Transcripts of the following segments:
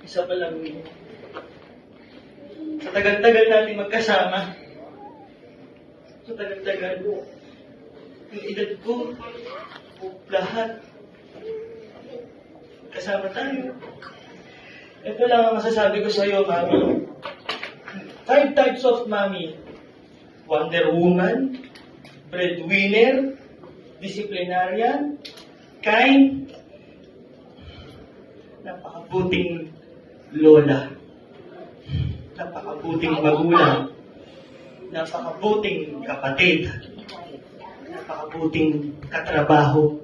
Isa pa lang yun. Sa tagal-tagal natin magkasama, sa tagal-tagal, yung edad ko, lahat, kasama tayo. Ito lang ang masasabi ko sa iyo, Mami. 5 types of Mami. Wonder Woman, breadwinner, disciplinarian, kind, napakabuting lola, napakabuting magulang, napakabuting kapatid, napakabuting katrabaho,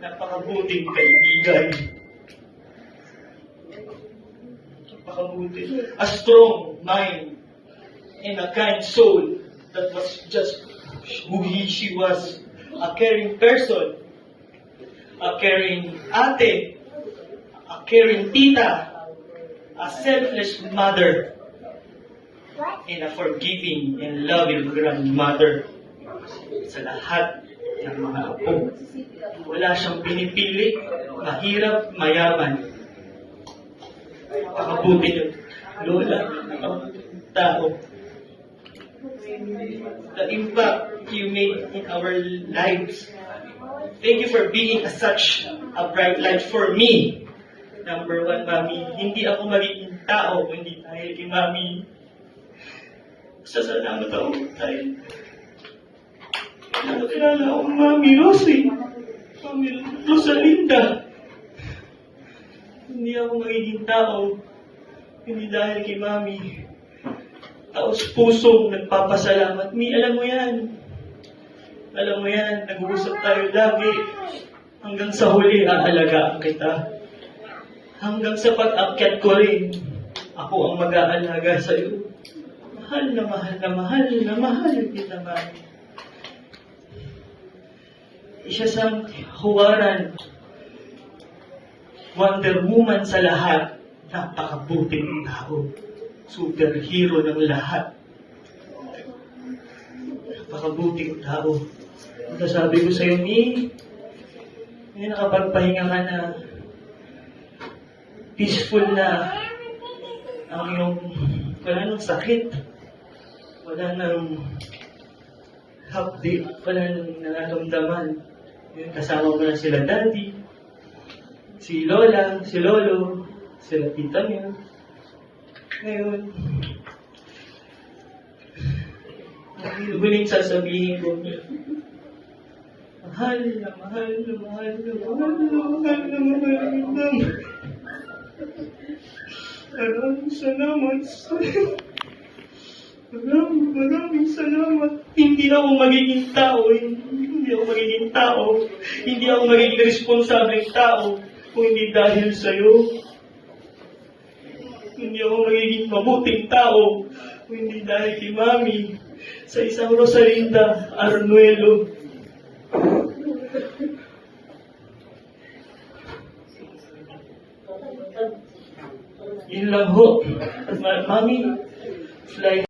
napakabuting kaibigan, napakabuti. A strong mind and a kind soul that was just who she was. A caring person, a caring ate, a caring tita, a selfless mother, and a forgiving and loving grandmother. Sa lahat ng mga apo, wala siyang pinipili, mahirap, mayaman. Napakabuti ng lola, napakabuting tao. The impact you made in our lives. Thank you for being such a bright light for me. Number 1, Mami, hindi ako magiging tao hindi dahil kay Mami. Salamat ako dahil nakakilala akong Mami Rosie, Mami Rosalinda. Hindi ako magiging tao hindi dahil kay Mami. Taos-pusong nagpapasalamat. Mi, alam mo yan. Alam mo yan, nag-uusap tayo lagi. Hanggang sa huli, aalagaan kita. Hanggang sa pag-akyat ko rin, ako ang mag-aalaga sa iyo. Mahal na mahal na mahal na mahal kita, Mami. Isa sa huwaran, Wonder Woman sa lahat, napakabuting tao. Superhero ng lahat. Napakabuting tao. Sabi ko sa iyo, Mi, hindi nakapagpahinga ka na. Peaceful na ang iyong, wala nang sakit. Wala nang hapdi. Wala nang nararamdaman. Kasama mo na sila Daddy, si Lola, si Lolo, sila tita niya. Ngayon, ang huling sasabihin ko, mahal na mahal na mahal na mahal na mahal na mahal na mahal. Maraming salamat sa'yo. Maraming salamat. Hindi ako magiging tao. Hindi ako magiging tao. Hindi ako magiging responsableng tao kung hindi dahil sa'yo. Hindi ako magiging mabuting tao kung hindi dahil kay Mami sa isang Rosalinda Arnuelo. Yun lang ho. Mami, fly